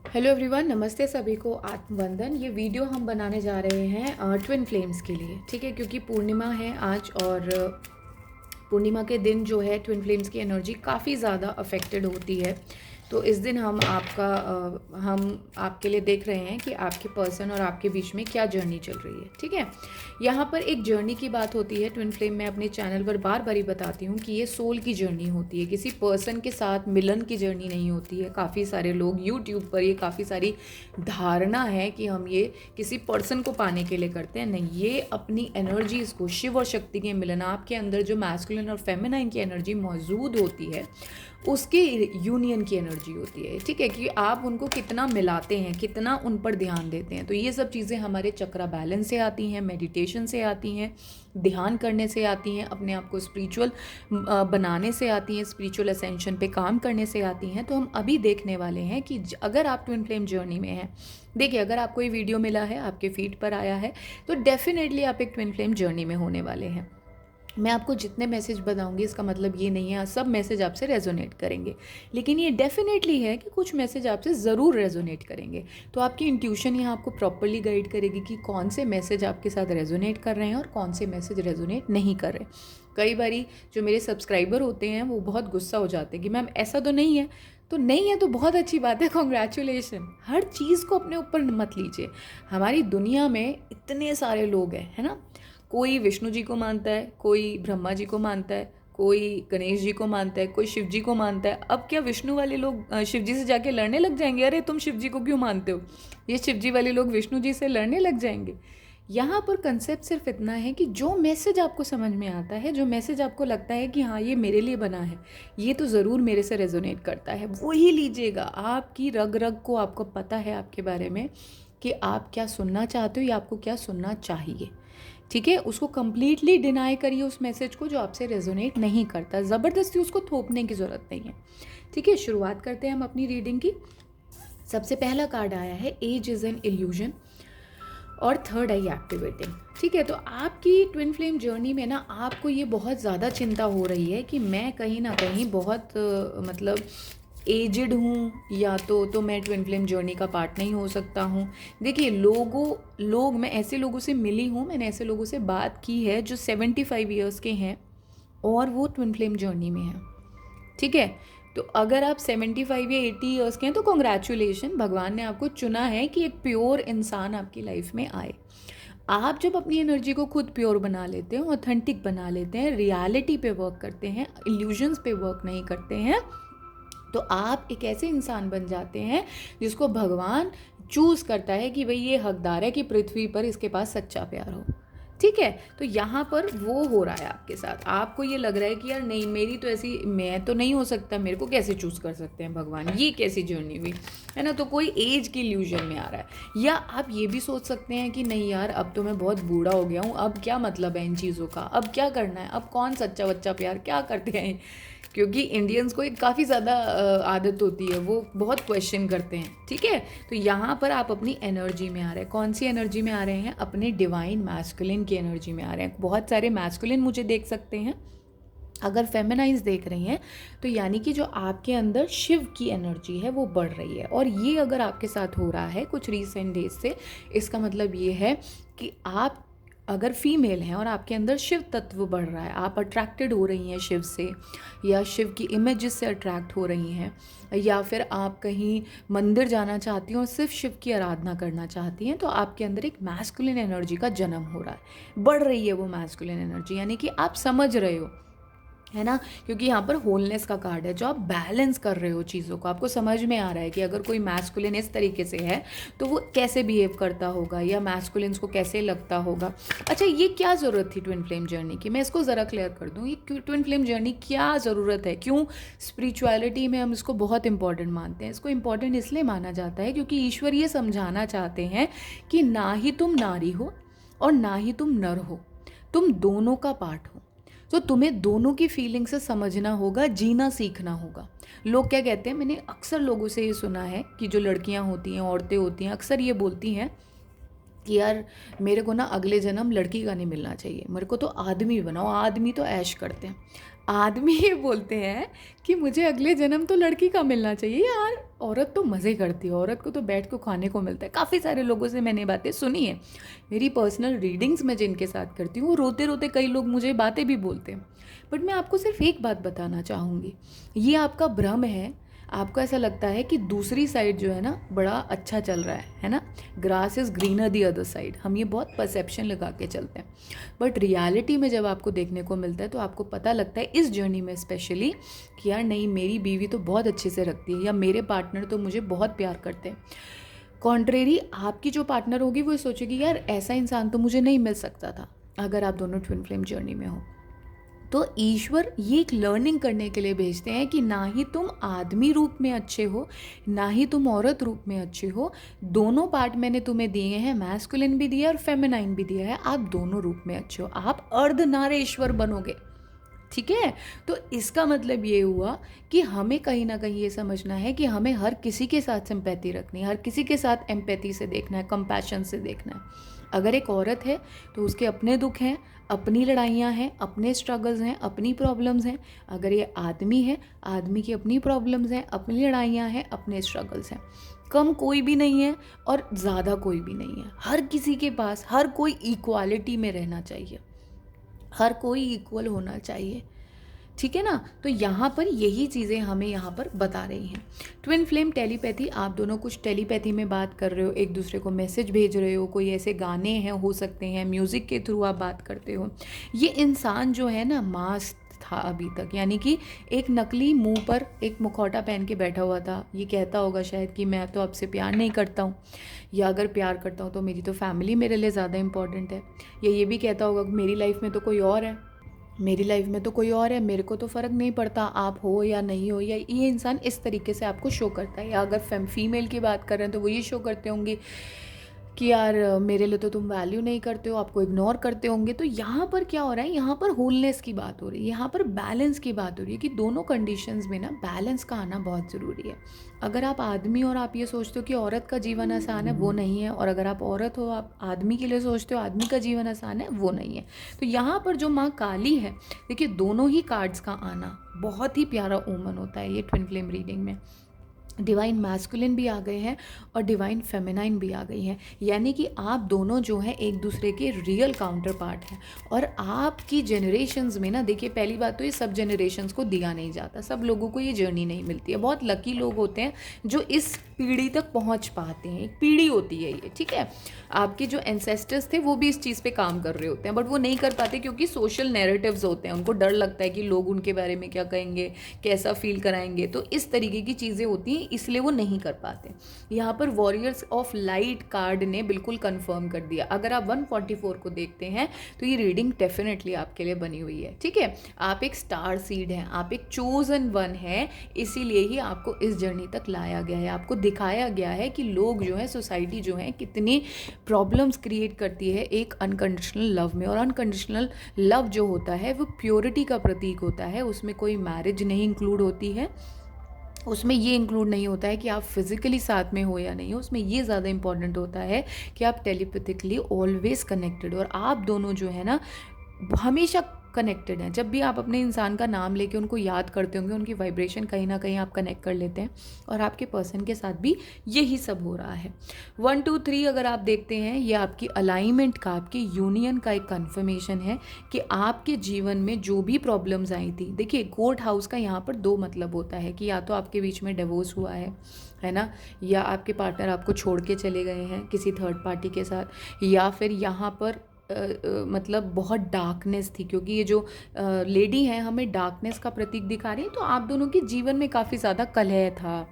Hello everyone, नमस्ते सभी को। आत्मवंदन। ये वीडियो हम बनाने जा रहे हैं ट्विन फ्लेम्स के लिए, ठीक है। क्योंकि पूर्णिमा है आज और पूर्णिमा के दिन जो है ट्विन फ्लेम्स की एनर्जी काफ़ी ज़्यादा अफेक्टेड होती है। तो इस दिन हम आपके लिए देख रहे हैं कि आपके पर्सन और आपके बीच में क्या जर्नी चल रही है, ठीक है। यहाँ पर एक जर्नी की बात होती है ट्विन फ्लेम में। अपने चैनल पर बार बार ही बताती हूँ कि ये सोल की जर्नी होती है, किसी पर्सन के साथ मिलन की जर्नी नहीं होती है। काफ़ी सारे लोग यूट्यूब पर ये काफ़ी सारी धारणा है कि हम ये किसी पर्सन को पाने के लिए करते हैं। नहीं, ये अपनी एनर्जीज़ को, शिव और शक्ति के मिलन, आपके अंदर जो मैस्कुलिन और फेमिनाइन की एनर्जी मौजूद होती है उसके यूनियन की एनर्जी होती है, ठीक है। कि आप उनको कितना मिलाते हैं, कितना उन पर ध्यान देते हैं। तो ये सब चीज़ें हमारे चक्रा बैलेंस से आती हैं, मेडिटेशन से आती हैं, ध्यान करने से आती हैं, अपने आप को स्पिरिचुअल बनाने से आती हैं, स्पिरिचुअल असेंशन पे काम करने से आती हैं। तो हम अभी देखने वाले हैं कि अगर आप ट्विन फ्लेम जर्नी में हैं, देखिए अगर आपको ये वीडियो मिला है, आपके फीड पर आया है, तो डेफिनेटली आप एक ट्विन फ्लेम जर्नी में होने वाले हैं। मैं आपको जितने मैसेज बताऊंगी इसका मतलब ये नहीं है सब मैसेज आपसे रेजोनेट करेंगे, लेकिन ये डेफिनेटली है कि कुछ मैसेज आपसे ज़रूर रेजोनेट करेंगे। तो आपकी इंट्यूशन यहाँ आपको प्रॉपरली गाइड करेगी कि कौन से मैसेज आपके साथ रेजोनेट कर रहे हैं और कौन से मैसेज रेजोनेट नहीं कर रहे। कई बारी जो मेरे सब्सक्राइबर होते हैं वो बहुत गुस्सा हो जाते हैं कि मैम ऐसा तो नहीं है। तो नहीं है तो बहुत अच्छी बात है, कॉन्ग्रेचुलेशन। हर चीज़ को अपने ऊपर मत लीजिए। हमारी दुनिया में इतने सारे लोग हैं, है ना। कोई विष्णु जी को मानता है, कोई ब्रह्मा जी को मानता है, कोई गणेश जी को मानता है, कोई शिव जी को मानता है। अब क्या विष्णु वाले लोग शिव जी से जाके लड़ने लग जाएंगे, अरे तुम शिव जी को क्यों मानते हो? ये शिव जी वाले लोग विष्णु जी से लड़ने लग जाएंगे। यहाँ पर कंसेप्ट सिर्फ इतना है कि जो मैसेज आपको समझ में आता है, जो मैसेज आपको लगता है कि हाँ ये मेरे लिए बना है, ये तो ज़रूर मेरे से रेजोनेट करता है, वो ही लीजिएगा। आपकी रग रग को आपको पता है आपके बारे में कि आप क्या सुनना चाहते हो या आपको क्या सुनना चाहिए, ठीक है। उसको कंप्लीटली डिनाई करिए उस मैसेज को जो आपसे रेजोनेट नहीं करता। ज़बरदस्ती उसको थोपने की ज़रूरत नहीं है, ठीक है। शुरुआत करते हैं हम अपनी रीडिंग की। सबसे पहला कार्ड आया है एज इज़ एन इल्यूजन और थर्ड आई एक्टिवेटिंग, ठीक है। तो आपकी ट्विन फ्लेम जर्नी में ना आपको ये बहुत ज़्यादा चिंता हो रही है कि मैं कहीं ना कहीं बहुत मतलब एजड हूँ, या तो मैं ट्विन फ्लेम जर्नी का पार्ट नहीं हो सकता हूँ। देखिए मैं ऐसे लोगों से मिली हूँ, मैंने ऐसे लोगों से बात की है जो 75 ईयर्स के हैं और वो ट्विन फ्लेम जर्नी में हैं, ठीक है। तो अगर आप 75 या 80 ईयर्स के हैं तो कॉन्ग्रेचुलेशन, भगवान ने आपको चुना है कि एक प्योर इंसान आपकी लाइफ में आए। आप जब अपनी एनर्जी को खुद प्योर बना लेते हैं, ऑथेंटिक बना लेते हैं, रियलिटी पे वर्क करते हैं, इल्यूजन्स पे वर्क नहीं करते हैं, तो आप एक ऐसे इंसान बन जाते हैं जिसको भगवान चूज़ करता है कि भाई ये हकदार है कि पृथ्वी पर इसके पास सच्चा प्यार हो, ठीक है। तो यहाँ पर वो हो रहा है आपके साथ। आपको ये लग रहा है कि यार नहीं, मेरी तो ऐसी, मैं तो नहीं हो सकता, मेरे को कैसे चूज़ कर सकते हैं भगवान, ये कैसी जर्नी हुई, है ना। तो कोई एज की इल्यूजन में आ रहा है। या आप ये भी सोच सकते हैं कि नहीं यार, अब तो मैं बहुत बूढ़ा हो गया हूँ, अब क्या मतलब है इन चीज़ों का, अब क्या करना है, अब कौन सच्चा बच्चा प्यार क्या करते हैं। क्योंकि इंडियंस को एक काफ़ी ज़्यादा आदत होती है, वो बहुत क्वेश्चन करते हैं, ठीक है। तो यहाँ पर आप अपनी एनर्जी में आ रहे हैं। कौन सी एनर्जी में आ रहे हैं? अपने डिवाइन मैस्कुलिन की एनर्जी में आ रहे हैं। बहुत सारे मैस्कुलिन मुझे देख सकते हैं। अगर फेमिनाइज देख रही हैं तो यानी कि जो आपके अंदर शिव की एनर्जी है वो बढ़ रही है। और ये अगर आपके साथ हो रहा है कुछ रीसेंट डेज से, इसका मतलब ये है कि आप अगर फीमेल हैं और आपके अंदर शिव तत्व बढ़ रहा है, आप अट्रैक्टेड हो रही हैं शिव से, या शिव की इमेजेस से अट्रैक्ट हो रही हैं, या फिर आप कहीं मंदिर जाना चाहती हैं और सिर्फ शिव की आराधना करना चाहती हैं, तो आपके अंदर एक मैस्कुलिन एनर्जी का जन्म हो रहा है, बढ़ रही है वो मैस्कुलिन एनर्जी। यानी कि आप समझ रहे हो, है ना। क्योंकि यहाँ पर होलनेस का कार्ड है, जो आप बैलेंस कर रहे हो चीज़ों को, आपको समझ में आ रहा है कि अगर कोई मैस्कुलिन इस तरीके से है तो वो कैसे बिहेव करता होगा, या मैस्कुलिन्स को कैसे लगता होगा। अच्छा, ये क्या ज़रूरत थी ट्विन फ्लेम जर्नी की, मैं इसको ज़रा क्लियर कर दूँ। ये ट्विन फ्लेम जर्नी क्या ज़रूरत है, क्यों स्पिरिचुअलिटी में हम इसको बहुत इंपॉर्टेंट मानते हैं। इसको इंपॉर्टेंट इसलिए माना जाता है क्योंकि ईश्वर ये समझाना चाहते हैं कि ना ही तुम नारी हो और ना ही तुम नर हो, तुम दोनों का पार्ट हो। तो तुम्हें दोनों की फीलिंग से समझना होगा, जीना सीखना होगा। लोग क्या कहते हैं, मैंने अक्सर लोगों से ये सुना है कि जो लड़कियां होती हैं, औरतें होती हैं, अक्सर ये बोलती हैं कि यार मेरे को ना अगले जन्म लड़की का नहीं मिलना चाहिए, मेरे को तो आदमी बनाओ, आदमी तो ऐश करते हैं। आदमी ये बोलते हैं कि मुझे अगले जन्म तो लड़की का मिलना चाहिए यार, औरत तो मज़े करती है, औरत को तो बैठ को खाने को मिलता है। काफ़ी सारे लोगों से मैंने बातें सुनी है, मेरी पर्सनल रीडिंग्स में जिनके साथ करती हूँ, रोते रोते कई लोग मुझे बातें भी बोलते हैं। बट मैं आपको सिर्फ एक बात बताना चाहूँगी, ये आपका भ्रम है। आपको ऐसा लगता है कि दूसरी साइड जो है ना बड़ा अच्छा चल रहा है ना, grass is greener the other side. हम ये बहुत परसेप्शन लगा के चलते हैं, बट रियलिटी में जब आपको देखने को मिलता है तो आपको पता लगता है इस जर्नी में स्पेशली कि यार नहीं, मेरी बीवी तो बहुत अच्छे से रखती है, या मेरे पार्टनर तो मुझे बहुत प्यार करते हैं। कॉन्ट्रेरी आपकी जो पार्टनर होगी वो सोचेगी यार ऐसा इंसान तो मुझे नहीं मिल सकता था, अगर आप दोनों ट्विन फ्लेम जर्नी में हो। तो ईश्वर ये एक लर्निंग करने के लिए भेजते हैं कि ना ही तुम आदमी रूप में अच्छे हो, ना ही तुम औरत रूप में अच्छे हो। दोनों पार्ट मैंने तुम्हें दिए हैं, मैस्कुलिन भी दिया है और फेमिनाइन भी दिया है। आप दोनों रूप में अच्छे हो, आप अर्धनारेश्वर बनोगे। ठीक है, तो इसका मतलब ये हुआ कि हमें कहीं ना कहीं ये समझना है कि हमें हर किसी के साथ सिंपैथी रखनी है, हर किसी के साथ एम्पैथी से देखना है, कंपैशन से देखना है। अगर एक औरत है तो उसके अपने दुख हैं, अपनी लड़ाइयाँ हैं, अपने स्ट्रगल्स हैं, अपनी प्रॉब्लम्स हैं। अगर ये आदमी है, आदमी की अपनी प्रॉब्लम्स हैं, अपनी लड़ाइयाँ हैं, अपने स्ट्रगल्स हैं। कम कोई भी नहीं है और ज़्यादा कोई भी नहीं है। हर किसी के पास, हर कोई इक्वालिटी में रहना चाहिए, हर कोई इक्वल होना चाहिए। ठीक है ना, तो यहाँ पर यही चीज़ें हमें यहाँ पर बता रही हैं। ट्विन फ्लेम टेलीपैथी, आप दोनों कुछ टेलीपैथी में बात कर रहे हो, एक दूसरे को मैसेज भेज रहे हो, कोई ऐसे गाने हैं हो सकते हैं, म्यूज़िक के थ्रू आप बात करते हो। ये इंसान जो है ना मास्क था अभी तक, यानी कि एक नकली मुंह पर एक मुखौटा पहन के बैठा हुआ था। ये कहता होगा शायद कि मैं तो आपसे प्यार नहीं करता हूँ, या अगर प्यार करता हूँ तो मेरी तो फैमिली मेरे लिए ज़्यादा इंपॉर्टेंट है। या ये भी कहता होगा कि मेरी लाइफ में तो कोई और है, मेरी लाइफ में तो कोई और है, मेरे को तो फ़र्क नहीं पड़ता आप हो या नहीं हो। या ये इंसान इस तरीके से आपको शो करता है। या अगर फीमेल की बात कर रहे हैं तो वो ये शो करते होंगे कि यार मेरे लिए तो तुम वैल्यू नहीं करते हो, आपको इग्नोर करते होंगे। तो यहाँ पर क्या हो रहा है, यहाँ पर होलनेस की बात हो रही है, यहाँ पर बैलेंस की बात हो रही है कि दोनों कंडीशंस में ना बैलेंस का आना बहुत ज़रूरी है। अगर आप आदमी और आप ये सोचते हो कि औरत का जीवन आसान है, वो नहीं है। और अगर आप औरत हो, आप आदमी के लिए सोचते हो आदमी का जीवन आसान है, वो नहीं है। तो यहाँ पर जो माँ काली है, देखिए दोनों ही कार्ड्स का आना बहुत ही प्यारा ओमन होता है ये ट्विन फ्लेम रीडिंग में। डिवाइन मैस्कुलिन भी आ गए हैं और डिवाइन फेमिनाइन भी आ गई हैं, यानी कि आप दोनों जो हैं एक दूसरे के रियल काउंटर पार्ट हैं। और आपकी जनरेशन्स में ना, देखिए पहली बात तो ये सब जनरेशन्स को दिया नहीं जाता, सब लोगों को ये जर्नी नहीं मिलती है। बहुत लकी लोग होते हैं जो इस पीढ़ी तक पहुंच पाते हैं। एक पीढ़ी होती है ये, ठीक है। आपके जो एंसेस्टर्स थे वो भी इस चीज़ पे काम कर रहे होते हैं, बट वो नहीं कर पाते क्योंकि सोशल नैरेटिव्स होते हैं। उनको डर लगता है कि लोग उनके बारे में क्या कहेंगे, कैसा फील कराएंगे, तो इस तरीके की चीज़ें होती हैं, इसलिए वो नहीं कर पाते। यहाँ पर वॉरियर्स ऑफ लाइट कार्ड ने बिल्कुल कंफर्म कर दिया। अगर आप 144 को देखते हैं तो ये रीडिंग डेफिनेटली आपके लिए बनी हुई है, ठीक है। आप एक स्टार सीड हैं, आप एक चोजन वन है, इसीलिए ही आपको इस जर्नी तक लाया गया है। आपको दिखाया गया है कि लोग जो है, सोसाइटी जो है, कितनी प्रॉब्लम्स क्रिएट करती है एक अनकंडीशनल लव में। और अनकंडीशनल लव जो होता है वो प्योरिटी का प्रतीक होता है। उसमें कोई मैरिज नहीं इंक्लूड होती है, उसमें ये इंक्लूड नहीं होता है कि आप फिज़िकली साथ में हो या नहीं हो। उसमें ये ज़्यादा इंपॉर्टेंट होता है कि आप टेलीपैथिकली ऑलवेज कनेक्टेड हो। और आप दोनों जो है ना हमेशा कनेक्टेड हैं। जब भी आप अपने इंसान का नाम लेके उनको याद करते होंगे, उनकी वाइब्रेशन कहीं ना कहीं आप कनेक्ट कर लेते हैं। और आपके पर्सन के साथ भी यही सब हो रहा है। 1 2 3 अगर आप देखते हैं, ये आपकी अलाइनमेंट का, आपकी यूनियन का एक कन्फर्मेशन है कि आपके जीवन में जो भी प्रॉब्लम्स आई थी। देखिए कोर्ट हाउस का यहाँ पर दो मतलब होता है कि या तो आपके बीच में डिवोर्स हुआ है ना, या आपके पार्टनर आपको छोड़ के चले गए हैं किसी थर्ड पार्टी के साथ, या फिर यहाँ पर मतलब बहुत डार्कनेस थी। क्योंकि ये जो लेडी है हमें डार्कनेस का प्रतीक दिखा रही है, तो आप दोनों के जीवन में काफ़ी ज़्यादा कलह था,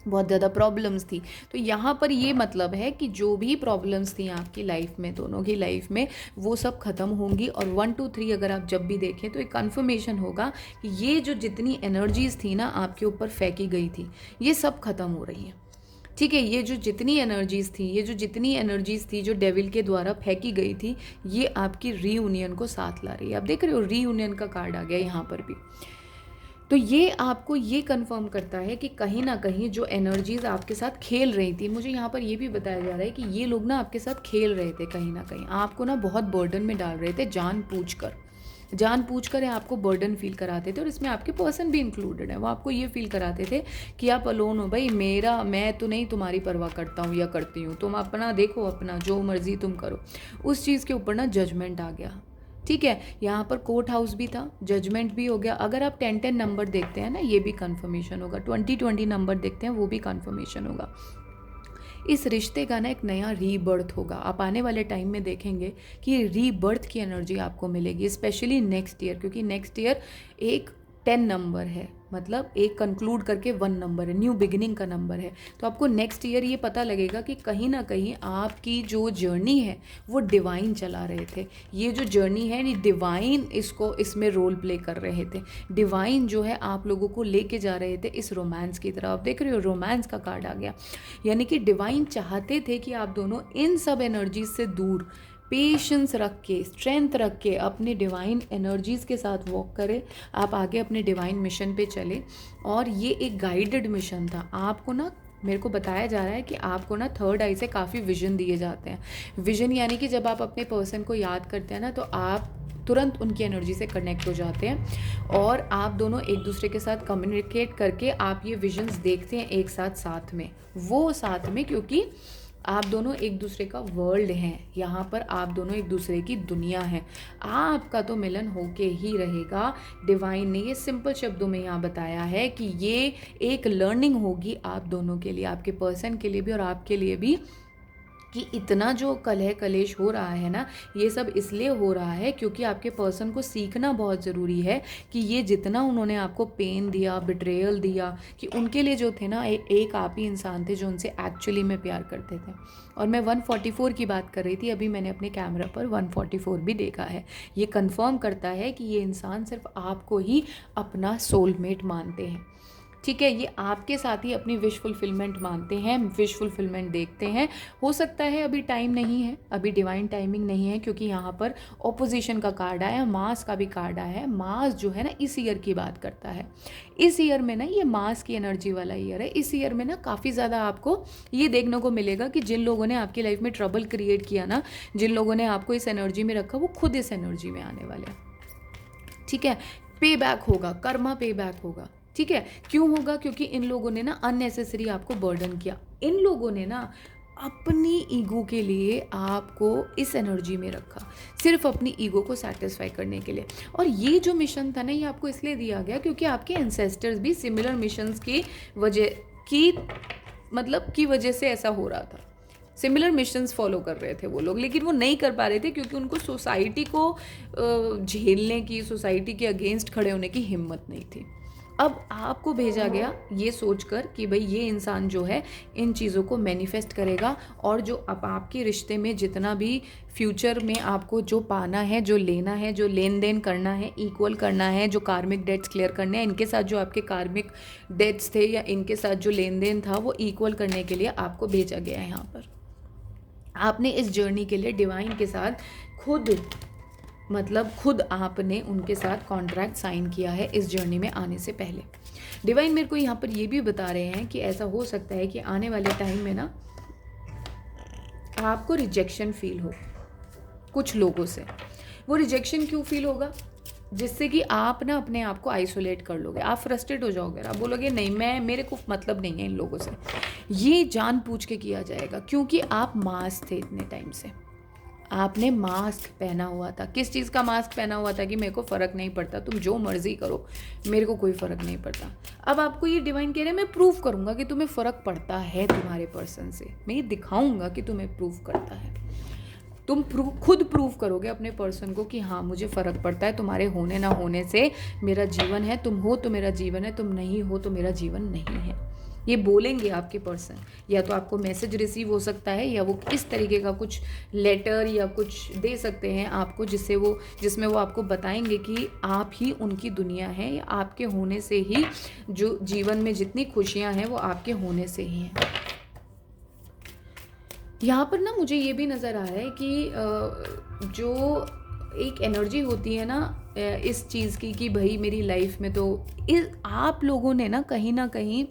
बहुत ज़्यादा प्रॉब्लम्स थी। तो यहाँ पर ये मतलब है कि जो भी प्रॉब्लम्स थी आपकी लाइफ में, दोनों की लाइफ में, वो सब ख़त्म होंगी। और 1 2 3 अगर आप जब भी देखें तो एक कन्फर्मेशन होगा कि ये जो जितनी एनर्जीज़ थी ना आपके ऊपर फेंकी गई थी, ये सब ख़त्म हो रही हैं, ठीक है। ये जो जितनी एनर्जीज़ थी, ये जो जितनी एनर्जीज़ थी जो डेविल के द्वारा फेंकी गई थी, ये आपकी रीयूनियन को साथ ला रही है। आप देख रहे हो रीयूनियन का कार्ड आ गया यहाँ पर भी। तो ये आपको ये कंफर्म करता है कि कहीं ना कहीं जो एनर्जीज़ आपके साथ खेल रही थी, मुझे यहाँ पर ये भी बताया जा रहा है कि ये लोग ना आपके साथ खेल रहे थे, कहीं ना कहीं आपको ना बहुत बर्डन में डाल रहे थे जानबूझकर। जानबूझकर आपको बर्डन फील कराते थे, और इसमें आपके पर्सन भी इंक्लूडेड है। वो आपको ये फील कराते थे कि आप अलोन हो भाई, मैं तो नहीं तुम्हारी परवाह करता हूँ या करती हूँ, तुम अपना देखो, अपना जो मर्जी तुम करो। उस चीज़ के ऊपर ना जजमेंट आ गया। ठीक है, यहाँ पर कोर्ट हाउस भी था, जजमेंट भी हो गया। अगर आप 10-10 नंबर देखते हैं ना, ये भी कन्फर्मेशन होगा। 20-20 नंबर देखते हैं, वो भी कन्फर्मेशन होगा। इस रिश्ते का ना एक नया रीबर्थ होगा। आप आने वाले टाइम में देखेंगे कि रीबर्थ की एनर्जी आपको मिलेगी, स्पेशली नेक्स्ट ईयर, क्योंकि नेक्स्ट ईयर एक 10 नंबर है, मतलब एक कंक्लूड करके 1 नंबर है, न्यू बिगिनिंग का नंबर है। तो आपको नेक्स्ट ईयर ये पता लगेगा कि कहीं ना कहीं आपकी जो जर्नी है वो डिवाइन चला रहे थे। ये जो जर्नी है, ये डिवाइन इसमें रोल प्ले कर रहे थे। डिवाइन जो है आप लोगों को लेके जा रहे थे इस रोमांस की तरफ। आप देख रहे हो, रोमांस का कार्ड आ गया, यानी कि डिवाइन चाहते थे कि आप दोनों इन सब एनर्जीज से दूर पेशेंस रख के, स्ट्रेंथ रख के अपने डिवाइन एनर्जीज़ के साथ वॉक करें। आप आगे अपने डिवाइन मिशन पे चले, और ये एक गाइडेड मिशन था। आपको ना, मेरे को बताया जा रहा है कि आपको ना थर्ड आई से काफ़ी विजन दिए जाते हैं। विजन यानी कि जब आप अपने पर्सन को याद करते हैं ना, तो आप तुरंत उनकी एनर्जी से कनेक्ट हो जाते हैं, और आप दोनों एक दूसरे के साथ कम्युनिकेट करके आप ये विजन्स देखते हैं एक साथ में, वो साथ में, क्योंकि आप दोनों एक दूसरे का वर्ल्ड हैं। यहाँ पर आप दोनों एक दूसरे की दुनिया हैं। आपका तो मिलन होके ही रहेगा। डिवाइन ने ये सिंपल शब्दों में यहाँ बताया है कि ये एक लर्निंग होगी आप दोनों के लिए, आपके पर्सन के लिए भी और आपके लिए भी, कि इतना जो कलह कलेश हो रहा है ना, ये सब इसलिए हो रहा है क्योंकि आपके पर्सन को सीखना बहुत ज़रूरी है कि ये जितना उन्होंने आपको पेन दिया, बिट्रेयल दिया, कि उनके लिए जो थे ना, एक आप ही इंसान थे जो उनसे एक्चुअली में प्यार करते थे। और मैं 144 की बात कर रही थी, अभी मैंने अपने कैमरा पर 144 भी देखा है। ये कंफर्म करता है कि ये इंसान सिर्फ आपको ही अपना सोलमेट मानते हैं। ठीक है, ये आपके साथ ही अपनी विश फुलफिलमेंट मानते हैं, विश फुलफिलमेंट देखते हैं। हो सकता है अभी टाइम नहीं है, अभी डिवाइन टाइमिंग नहीं है, क्योंकि यहाँ पर ऑपोजिशन का कार्ड आया, मास का भी कार्ड आया है। मास जो है ना, इस ईयर की बात करता है। इस ईयर में ना, ये मास की एनर्जी वाला ईयर है। इस ईयर में ना काफ़ी ज़्यादा आपको ये देखने को मिलेगा कि जिन लोगों ने आपकी लाइफ में ट्रबल क्रिएट किया ना, जिन लोगों ने आपको इस एनर्जी में रखा, वो खुद इस एनर्जी में आने वाले हैं। ठीक है, पे बैक होगा, कर्मा पे बैक होगा। ठीक है, क्यों होगा? क्योंकि इन लोगों ने ना अननेसेसरी आपको बर्डन किया। इन लोगों ने ना अपनी ईगो के लिए आपको इस एनर्जी में रखा, सिर्फ अपनी ईगो को सेटिस्फाई करने के लिए। और ये जो मिशन था ना, ये आपको इसलिए दिया गया क्योंकि आपके एंसेस्टर्स भी सिमिलर मिशंस की वजह से ऐसा हो रहा था। सिमिलर मिशंस फॉलो कर रहे थे वो लोग, लेकिन वो नहीं कर पा रहे थे क्योंकि उनको सोसाइटी को झेलने की, सोसाइटी के अगेंस्ट खड़े होने की हिम्मत नहीं थी। अब आपको भेजा गया ये सोचकर कि भाई ये इंसान जो है इन चीज़ों को मैनिफेस्ट करेगा, और जो अब आपके रिश्ते में जितना भी फ्यूचर में आपको जो पाना है, जो लेना है, जो लेन देन करना है, इक्वल करना है, जो कार्मिक डेट्स क्लियर करने हैं, इनके साथ जो आपके कार्मिक डेट्स थे या इनके साथ जो लेन देन था, वो इक्वल करने के लिए आपको भेजा गया है। यहाँ पर आपने इस जर्नी के लिए डिवाइन के साथ खुद आपने उनके साथ कॉन्ट्रैक्ट साइन किया है इस जर्नी में आने से पहले। डिवाइन मेरे को यहाँ पर ये भी बता रहे हैं कि ऐसा हो सकता है कि आने वाले टाइम में ना आपको रिजेक्शन फील हो कुछ लोगों से। वो रिजेक्शन क्यों फील होगा? जिससे कि आप ना अपने आप को आइसोलेट कर लोगे, आप फ्रस्ट्रेट हो जाओगे, आप बोलोगे नहीं, मेरे को मतलब नहीं है इन लोगों से। ये जानबूझ के किया जाएगा क्योंकि आप मास थे इतने टाइम से, आपने मास्क पहना हुआ था। किस चीज़ का मास्क पहना हुआ था? कि मेरे को फ़र्क नहीं पड़ता, तुम जो मर्जी करो, मेरे को कोई फ़र्क नहीं पड़ता। अब आपको ये डिवाइन कह रहे हैं मैं प्रूव करूँगा कि तुम्हें फ़र्क पड़ता है तुम्हारे पर्सन से, मैं ये दिखाऊँगा कि तुम्हें प्रूव करता है। तुम खुद प्रूव करोगे अपने पर्सन को कि हाँ मुझे फ़र्क पड़ता है, तुम्हारे होने ना होने से मेरा जीवन है, तुम हो तो मेरा जीवन है, तुम नहीं हो तो मेरा जीवन नहीं है। ये बोलेंगे आपके पर्सन, या तो आपको मैसेज रिसीव हो सकता है, या वो इस तरीके का कुछ लेटर या कुछ दे सकते हैं आपको जिसमें वो आपको बताएंगे कि आप ही उनकी दुनिया है, या आपके होने से ही जो जीवन में जितनी खुशियां हैं वो आपके होने से ही हैं। यहाँ पर ना मुझे ये भी नज़र आ रहा है कि जो एक एनर्जी होती है ना इस चीज़ की कि भाई मेरी लाइफ में तो आप लोगों ने ना कहीं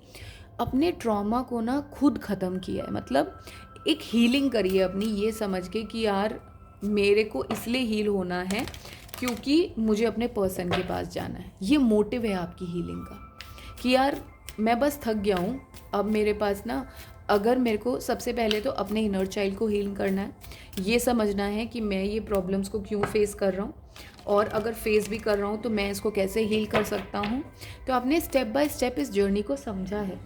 अपने ट्रॉमा को ना खुद ख़त्म किया है। मतलब एक हीलिंग करी है अपनी, ये समझ के कि यार मेरे को इसलिए हील होना है क्योंकि मुझे अपने पर्सन के पास जाना है। ये मोटिव है आपकी हीलिंग का कि यार मैं बस थक गया हूँ, अब मेरे पास ना, अगर मेरे को सबसे पहले तो अपने इनर चाइल्ड को हील करना है, ये समझना है कि मैं ये प्रॉब्लम्स को क्यों फेस कर रहा हूँ, और अगर फेस भी कर रहा हूँ तो मैं इसको कैसे हील कर सकता हूँ। तो आपने स्टेप बाय स्टेप इस जर्नी को समझा है,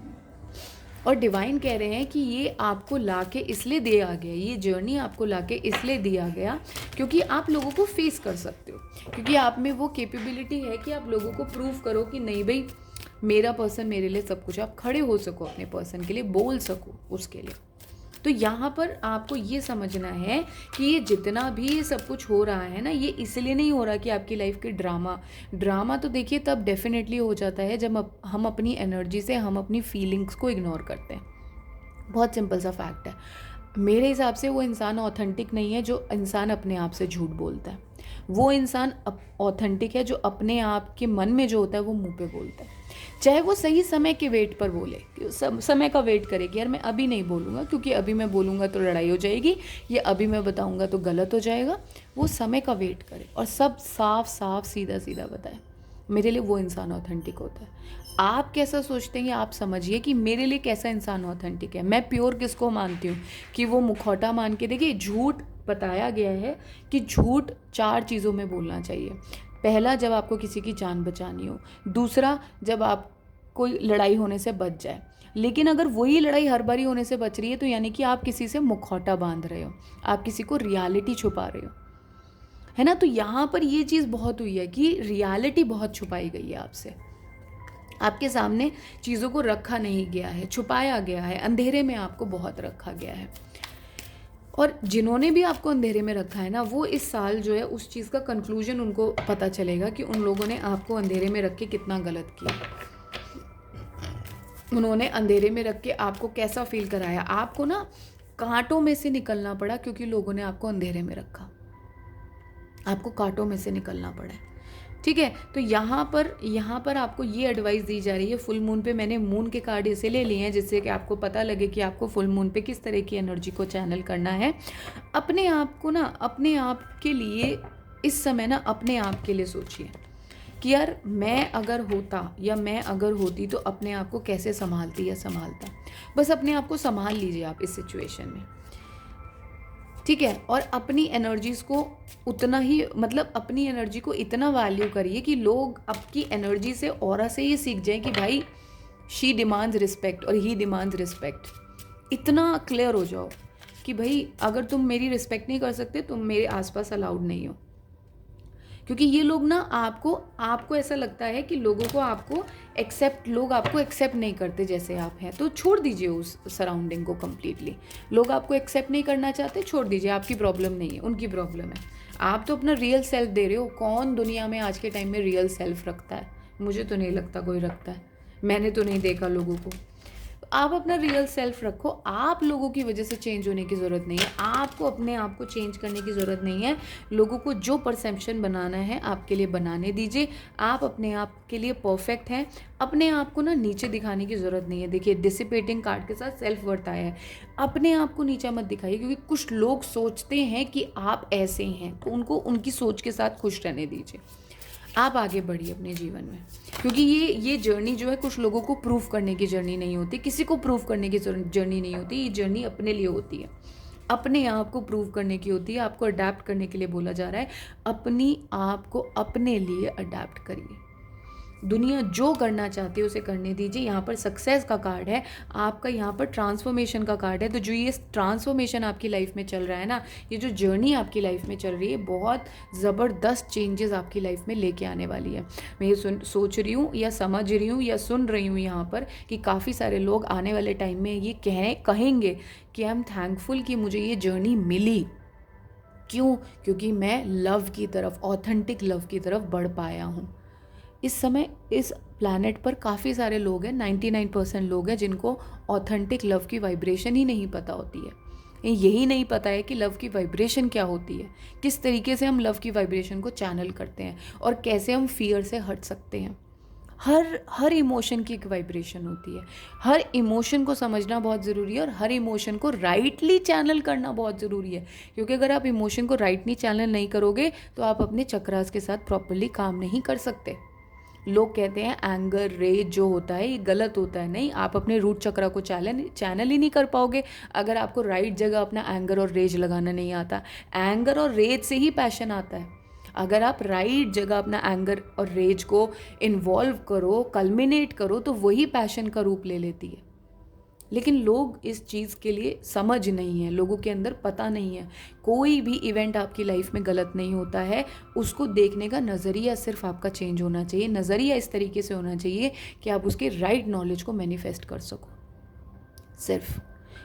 और डिवाइन कह रहे हैं कि ये आपको लाके इसलिए दिया गया, ये जर्नी आपको लाके इसलिए दिया गया क्योंकि आप लोगों को फेस कर सकते हो, क्योंकि आप में वो कैपेबिलिटी है कि आप लोगों को प्रूव करो कि नहीं भाई मेरा पर्सन मेरे लिए सब कुछ, आप खड़े हो सको अपने पर्सन के लिए, बोल सको उसके लिए। तो यहाँ पर आपको ये समझना है कि ये जितना भी ये सब कुछ हो रहा है ना, ये इसलिए नहीं हो रहा कि आपकी लाइफ की ड्रामा तो देखिए तब डेफिनेटली हो जाता है जब हम अपनी एनर्जी से, हम अपनी फीलिंग्स को इग्नोर करते हैं। बहुत सिंपल सा फैक्ट है। मेरे हिसाब से वो इंसान ऑथेंटिक नहीं है जो इंसान अपने आप से झूठ बोलता है। वो इंसान ऑथेंटिक है जो अपने आप के मन में जो होता है वो मुंह पे बोलता है, चाहे वो सही समय के वेट पर बोले, कि समय का वेट करे कि यार मैं अभी नहीं बोलूँगा क्योंकि अभी मैं बोलूँगा तो लड़ाई हो जाएगी, या अभी मैं बताऊँगा तो गलत हो जाएगा। वो समय का वेट करे और सब साफ साफ सीधा सीधा बताए। मेरे लिए वो इंसान ऑथेंटिक होता है। आप कैसा सोचते हैं आप समझिए कि मेरे लिए कैसा इंसान ऑथेंटिक है। मैं प्योर किसको मानती हूँ कि वो मुखौटा मान के, देखिए झूठ बताया गया है कि झूठ 4 चीज़ों में बोलना चाहिए। पहला, जब आपको किसी की जान बचानी हो। दूसरा, जब आप कोई लड़ाई होने से बच जाए। लेकिन अगर वही लड़ाई हर बारी होने से बच रही है तो यानी कि आप किसी से मुखौटा बांध रहे हो, आप किसी को रियलिटी छुपा रहे हो, है ना। तो यहाँ पर ये चीज़ बहुत हुई है कि रियलिटी बहुत छुपाई गई है आपसे, आपके सामने चीज़ों को रखा नहीं गया है, छुपाया गया है, अंधेरे में आपको बहुत रखा गया है। और जिन्होंने भी आपको अंधेरे में रखा है ना, वो इस साल जो है उस चीज़ का कंक्लूजन उनको पता चलेगा कि उन लोगों ने आपको अंधेरे में रख के कितना गलत किया, उन्होंने अंधेरे में रख के आपको कैसा फील कराया। आपको ना कांटों में से निकलना पड़ा क्योंकि लोगों ने आपको अंधेरे में रखा, आपको कांटों में से निकलना पड़ा है, ठीक है। तो यहाँ पर आपको ये एडवाइस दी जा रही है। फुल मून पे मैंने मून के कार्ड इसे ले लिए हैं जिससे कि आपको पता लगे कि आपको फुल मून पे किस तरह की एनर्जी को चैनल करना है। अपने आप को ना, अपने आप के लिए इस समय ना, अपने आप के लिए सोचिए कि यार मैं अगर होता या मैं अगर होती तो अपने आप को कैसे संभालती या संभालता। बस अपने आप को संभाल लीजिए आप इस सिचुएशन में, ठीक है। और अपनी एनर्जीज़ को उतना ही, मतलब अपनी एनर्जी को इतना वैल्यू करिए कि लोग आपकी एनर्जी से, ऑरा से ये सीख जाएं कि भाई शी डिमांड्स रिस्पेक्ट और ही डिमांड्स रिस्पेक्ट। इतना क्लियर हो जाओ कि भाई अगर तुम मेरी रिस्पेक्ट नहीं कर सकते तुम मेरे आसपास अलाउड नहीं हो। क्योंकि ये लोग ना आपको ऐसा लगता है कि लोग आपको एक्सेप्ट नहीं करते जैसे आप हैं, तो छोड़ दीजिए उस सराउंडिंग को कम्प्लीटली। लोग आपको एक्सेप्ट नहीं करना चाहते, छोड़ दीजिए, आपकी प्रॉब्लम नहीं है, उनकी प्रॉब्लम है। आप तो अपना रियल सेल्फ दे रहे हो। कौन दुनिया में आज के टाइम में रियल सेल्फ रखता है? मुझे तो नहीं लगता कोई रखता है, मैंने तो नहीं देखा लोगों को। आप अपना रियल सेल्फ रखो। आप लोगों की वजह से चेंज होने की ज़रूरत नहीं है, आपको अपने आप को चेंज करने की ज़रूरत नहीं है। लोगों को जो परसेप्शन बनाना है आपके लिए बनाने दीजिए। आप अपने आप के लिए परफेक्ट हैं, अपने आप को ना नीचे दिखाने की ज़रूरत नहीं है। देखिए डिसिपेटिंग कार्ड के साथ सेल्फ वर्थ आया है। अपने आप को नीचा मत दिखाइए, क्योंकि कुछ लोग सोचते हैं कि आप ऐसे हैं, तो उनको उनकी सोच के साथ खुश रहने दीजिए। आप आगे बढ़िए अपने जीवन में, क्योंकि ये जर्नी जो है कुछ लोगों को प्रूव करने की जर्नी नहीं होती, किसी को प्रूव करने की जर्नी नहीं होती। ये जर्नी अपने लिए होती है, अपने आप को प्रूव करने की होती है। आपको अडेप्ट करने के लिए बोला जा रहा है। अपनी आप को अपने लिए अडेप्ट करिए। दुनिया जो करना चाहती है उसे करने दीजिए। यहाँ पर सक्सेस का कार्ड है आपका, यहाँ पर ट्रांसफॉर्मेशन का कार्ड है। तो जो ये ट्रांसफॉर्मेशन आपकी लाइफ में चल रहा है ना, ये जो जर्नी आपकी लाइफ में चल रही है, बहुत ज़बरदस्त चेंजेस आपकी लाइफ में लेके आने वाली है। मैं ये सोच रही हूँ या समझ रही हूँ या सुन रही हूँ यहाँ पर कि काफ़ी सारे लोग आने वाले टाइम में ये कहेंगे कि आई एम थैंकफुल कि मुझे ये जर्नी मिली। क्यों? क्योंकि मैं लव की तरफ, ऑथेंटिक लव की तरफ बढ़ पाया हूँ। इस समय इस प्लैनेट पर काफ़ी सारे लोग हैं, 99% लोग हैं जिनको ऑथेंटिक लव की वाइब्रेशन ही नहीं पता होती है। यही नहीं पता है कि लव की वाइब्रेशन क्या होती है, किस तरीके से हम लव की वाइब्रेशन को चैनल करते हैं और कैसे हम फियर से हट सकते हैं। हर इमोशन की एक वाइब्रेशन होती है। हर इमोशन को समझना बहुत ज़रूरी है और हर इमोशन को राइटली चैनल करना बहुत ज़रूरी है, क्योंकि अगर आप इमोशन को राइटली चैनल नहीं करोगे तो आप अपने चक्रास के साथ प्रॉपरली काम नहीं कर सकते। लोग कहते हैं एंगर रेज जो होता है ये गलत होता है। नहीं, आप अपने रूट चक्रा को चैनल ही नहीं कर पाओगे अगर आपको राइट जगह अपना एंगर और रेज लगाना नहीं आता। एंगर और रेज से ही पैशन आता है। अगर आप राइट जगह अपना एंगर और रेज को इन्वॉल्व करो, कल्मिनेट करो, तो वही पैशन का रूप ले लेती है। लेकिन लोग इस चीज़ के लिए समझ नहीं है, लोगों के अंदर पता नहीं है। कोई भी इवेंट आपकी लाइफ में गलत नहीं होता है, उसको देखने का नज़रिया सिर्फ आपका चेंज होना चाहिए। नज़रिया इस तरीके से होना चाहिए कि आप उसके राइट नॉलेज को मैनिफेस्ट कर सको सिर्फ।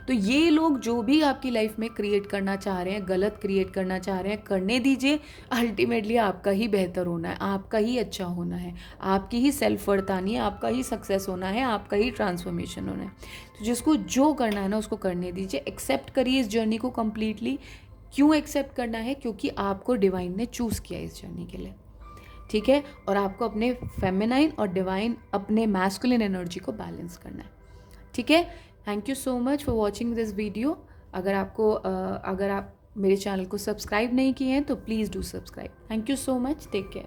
तो ये लोग जो भी आपकी लाइफ में क्रिएट करना चाह रहे हैं, गलत क्रिएट करना चाह रहे हैं, करने दीजिए। अल्टीमेटली आपका ही बेहतर होना है, आपका ही अच्छा होना है, आपकी ही सेल्फ वर्थ आनी है, आपका ही सक्सेस होना है, आपका ही ट्रांसफॉर्मेशन होना है। तो जिसको जो करना है ना उसको करने दीजिए। एक्सेप्ट करिए इस जर्नी को कम्प्लीटली। क्यों एक्सेप्ट करना है? क्योंकि आपको डिवाइन ने चूज़ किया इस जर्नी के लिए, ठीक है। और आपको अपने फेमिनाइन और डिवाइन, अपने मैस्कुलिन एनर्जी को बैलेंस करना है, ठीक है। Thank you so much for watching this video. अगर आप मेरे चैनल को सब्सक्राइब नहीं किए हैं तो please do subscribe. Thank you so much, take care.